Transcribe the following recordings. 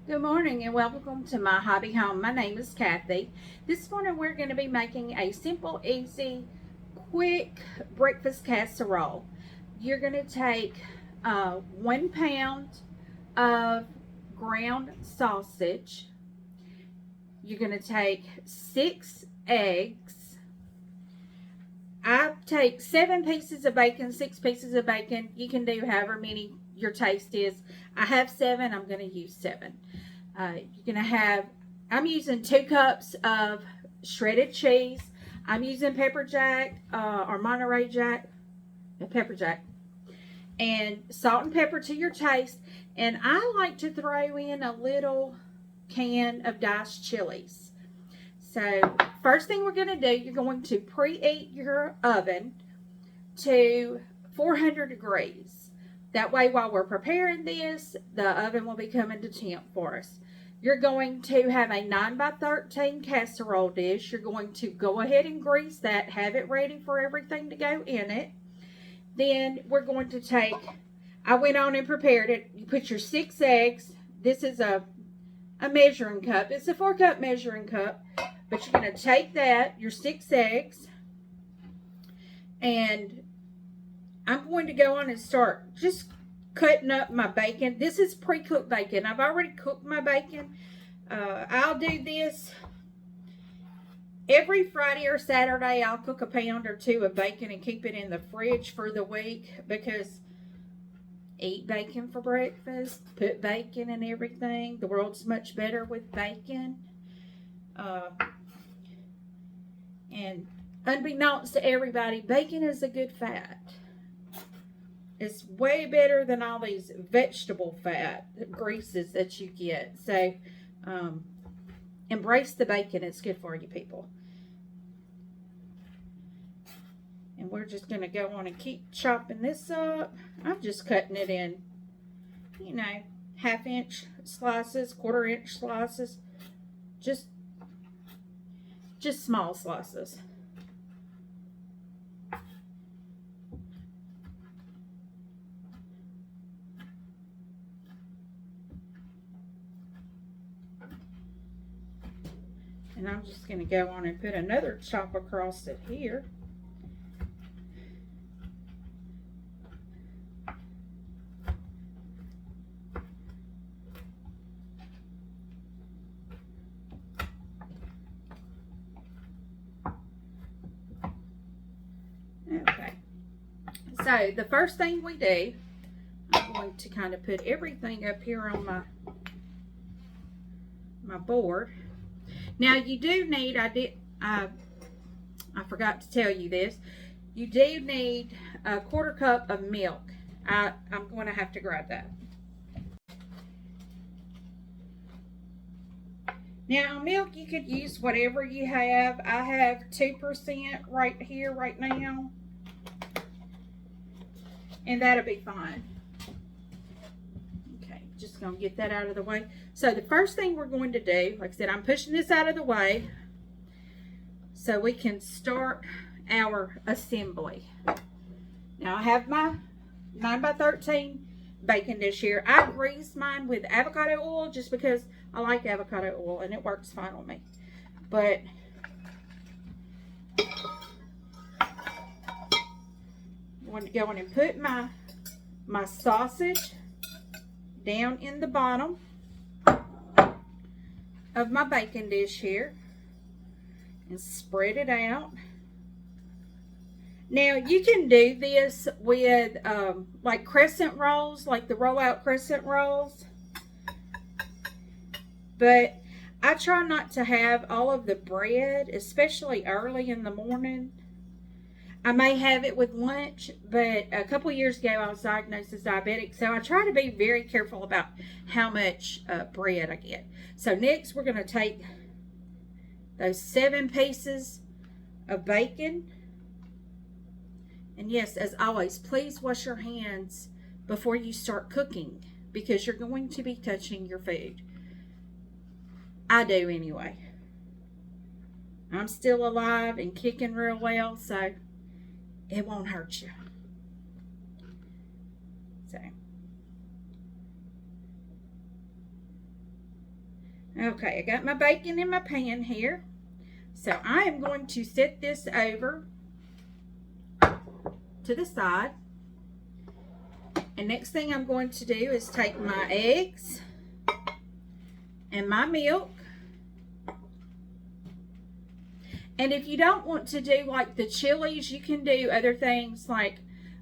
Good morning and welcome to my hobby home. My name is Cathy. This morning we're going to be making a simple, easy, quick breakfast casserole. You're going to take 1 pound of ground sausage. You're going to take 6 eggs. I take 7 pieces of bacon, 6 pieces of bacon. You can do however many your taste is. I have 7. I'm going to use 7. You're going to have, I'm using 2 cups of shredded cheese. I'm using pepper jack or Monterey Jack, pepper jack, and salt and pepper to your taste. And I like to throw in a little can of diced chilies. So first thing we're going to do, you're going to preheat your oven to 400 degrees. That way while we're preparing this, the oven will be coming to temp for us. You're going to have a 9x13 casserole dish. You're going to go ahead and grease that, have it ready for everything to go in it. Then we're going to take, I went on and prepared it. You put your 6 eggs. This is a measuring cup. It's a 4-cup measuring cup. But you're going to take that, your 6 eggs, and I'm going to go on and start just cutting up my bacon. This is pre-cooked bacon. I've already cooked my bacon. I'll do this every Friday or Saturday. I'll cook a pound or 2 of bacon and keep it in the fridge for the week, because eat bacon for breakfast, put bacon in everything. The world's much better with bacon. And unbeknownst to everybody, bacon is a good fat. It's way better than all these vegetable fat greases that you get. So embrace the bacon. It's good for you people. And we're just going to go on and keep chopping this up. I'm just cutting it in, 1/2-inch slices, 1/4-inch slices. Just small slices. And I'm just going to go on and put another chop across it here. Okay. So the first thing we do, I'm going to kind of put everything up here on my board. Now you do need, I forgot to tell you this, you do need a 1/4 cup of milk. I'm going to have to grab that. Now milk, you could use whatever you have. I have 2% right here right now, and that'll be fine. Okay, just gonna get that out of the way. So the first thing we're going to do, like I said, I'm pushing this out of the way so we can start our assembly. Now I have my 9x13 baking dish here. I grease mine with avocado oil just because I like avocado oil and it works fine on me. But I'm going to go in and put my sausage down in the bottom of my baking dish here and spread it out. Now you can do this with like crescent rolls, like the roll out crescent rolls, but I try not to have all of the bread, especially early in the morning. I may have it with lunch, but a couple years ago I was diagnosed as diabetic, so I try to be very careful about how much bread I get. So next we're going to take those 7 pieces of bacon. And yes, as always, please wash your hands before you start cooking, because you're going to be touching your food. I do anyway. I'm still alive and kicking real well, so it won't hurt you. So Okay, I got my bacon in my pan here. So I am going to set this over to the side. And next thing I'm going to do is take my eggs and my milk. And if you don't want to do like the chilies, you can do other things like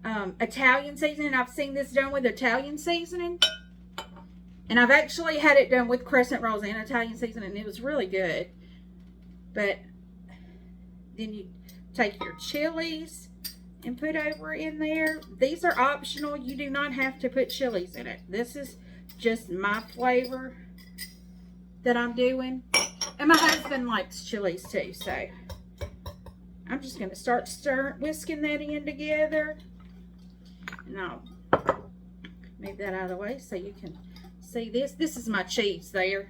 Italian seasoning. I've seen this done with Italian seasoning. And I've actually had it done with crescent rolls and Italian seasoning, and it was really good. But then you take your chilies and put over in there. These are optional. You do not have to put chilies in it. This is just my flavor that I'm doing. And my husband likes chilies too, so I'm just going to start whisking that in together. And I'll move that out of the way so you can see this. This is my cheese there.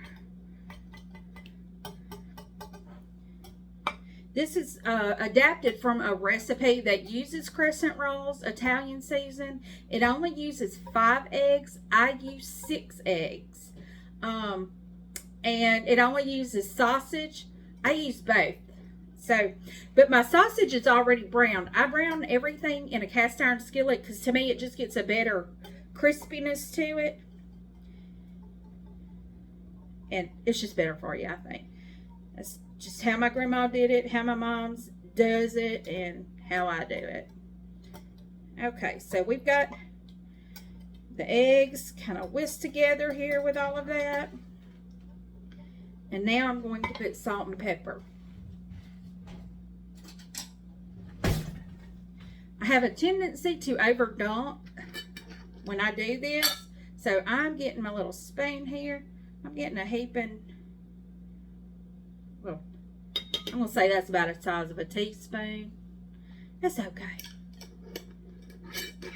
This is adapted from a recipe that uses crescent rolls, Italian season. It only uses 5 eggs. I use 6 eggs. And it only uses sausage. I use both. So, but my sausage is already browned. I brown everything in a cast iron skillet because to me it just gets a better crispiness to it. And it's just better for you, I think. That's just how my grandma did it, how my mom's does it, and how I do it. Okay, so we've got the eggs kind of whisked together here with all of that. And now I'm going to put salt and pepper. I have a tendency to overdump when I do this. So I'm getting my little spoon here. I'm getting a heaping, well, I'm going to say that's about the size of a teaspoon. That's okay.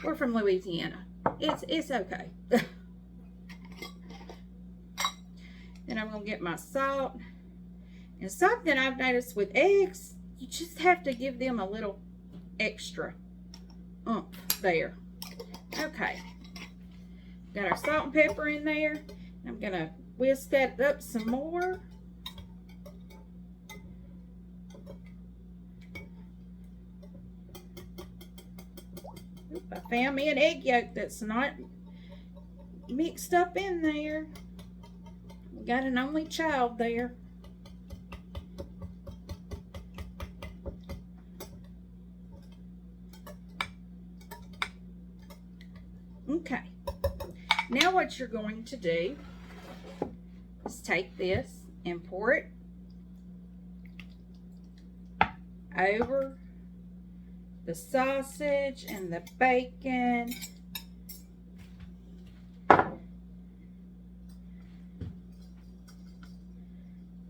We're from Louisiana. It's okay. Then I'm going to get my salt. And something I've noticed with eggs, you just have to give them a little extra oomph there. Okay. Got our salt and pepper in there. I'm going to whisk that up some more. Oop, I found me an egg yolk that's not mixed up in there. We got an only child there. Okay. Now what you're going to do is take this and pour it over the sausage and the bacon.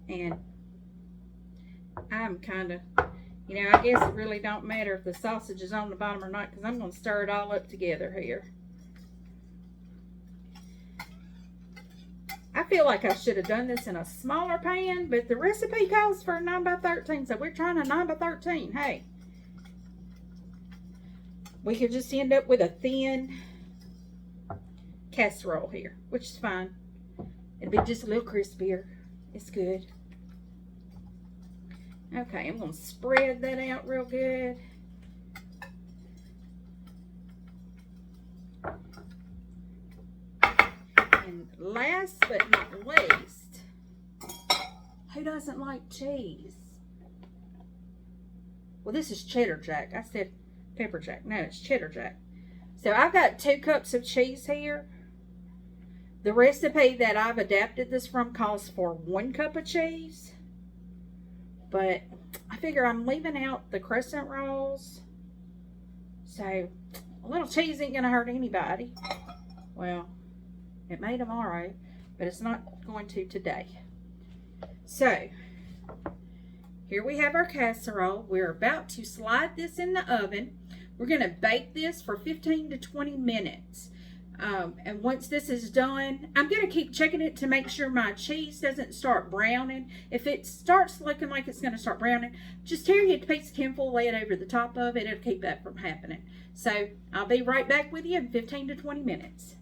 And I'm kind of, you know, I guess it really don't matter if the sausage is on the bottom or not because I'm going to stir it all up together here. I feel like I should have done this in a smaller pan, but the recipe calls for a 9x13, so we're trying a 9x13. Hey, we could just end up with a thin casserole here, which is fine. It'll be just a little crispier. It's good. Okay, I'm going to spread that out real good. And last but not least, who doesn't like cheese? Well, this is cheddar jack. I said pepper jack. No, it's cheddar jack. So I've got 2 cups of cheese here. The recipe that I've adapted this from calls for 1 cup of cheese. But I figure I'm leaving out the crescent rolls. So a little cheese ain't going to hurt anybody. Well, it may tomorrow, but it's not going to today. So here we have our casserole. We're about to slide this in the oven. We're going to bake this for 15 to 20 minutes. And once this is done, I'm going to keep checking it to make sure my cheese doesn't start browning. If it starts looking like it's going to start browning, just tear you a piece of tinfoil, lay it over the top of it. It'll keep that from happening. So I'll be right back with you in 15 to 20 minutes.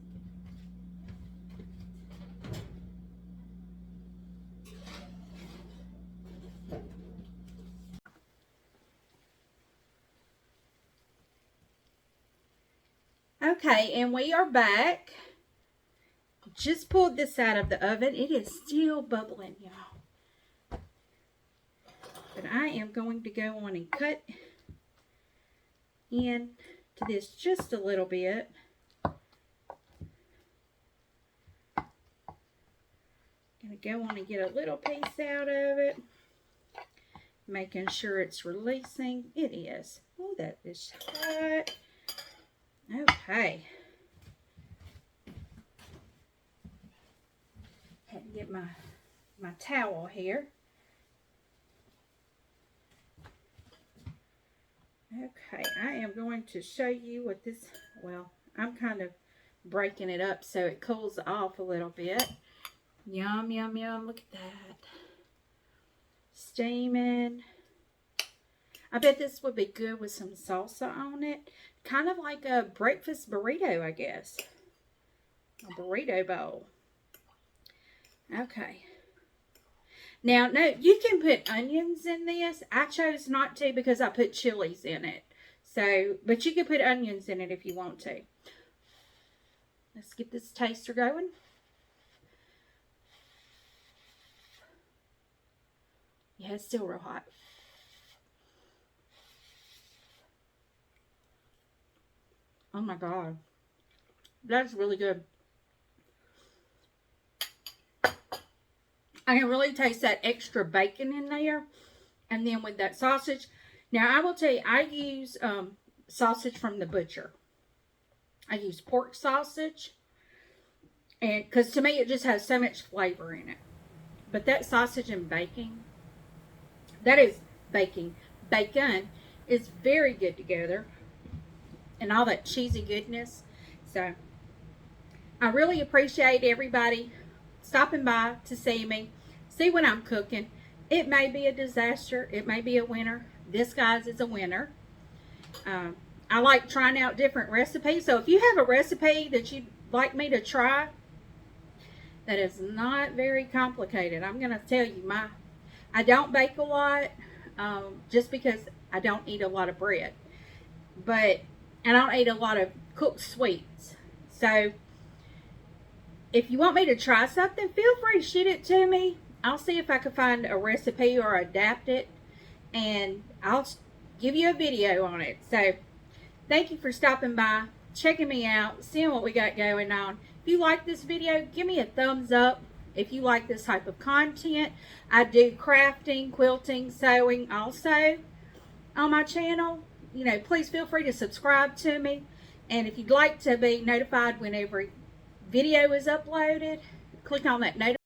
Okay, and we are back. Just pulled this out of the oven. It is still bubbling, y'all. But I am going to go on and cut in to this just a little bit. Gonna go on and get a little piece out of it. Making sure it's releasing. It is. Oh, that is hot. Okay. Had to get my towel here. Okay, I am going to show you what this, well, I'm kind of breaking it up so it cools off a little bit. Yum, yum, yum. Look at that. Steaming. I bet this would be good with some salsa on it. Kind of like a breakfast burrito, I guess. A burrito bowl. Okay. Now, no, you can put onions in this. I chose not to because I put chilies in it. So, but you can put onions in it if you want to. Let's get this taster going. Yeah, it's still real hot. Oh my God. That's really good. I can really taste that extra bacon in there. And then with that sausage. Now, I will tell you, I use sausage from the butcher. I use pork sausage. And because to me, it just has so much flavor in it. But that sausage and bacon, that is bacon is very good together. And all that cheesy goodness. So, I really appreciate everybody stopping by to see me. See what I'm cooking. It may be a disaster. It may be a winner. This, guys, is a winner. I like trying out different recipes. So, if you have a recipe that you'd like me to try that is not very complicated, I'm going to tell you, I don't bake a lot just because I don't eat a lot of bread. But I don't eat a lot of cooked sweets. So, if you want me to try something, feel free to shoot it to me. I'll see if I can find a recipe or adapt it. And I'll give you a video on it. So, thank you for stopping by, checking me out, seeing what we got going on. If you like this video, give me a thumbs up. If you like this type of content, I do crafting, quilting, sewing also on my channel. You know, please feel free to subscribe to me. And if you'd like to be notified whenever video is uploaded, click on that notification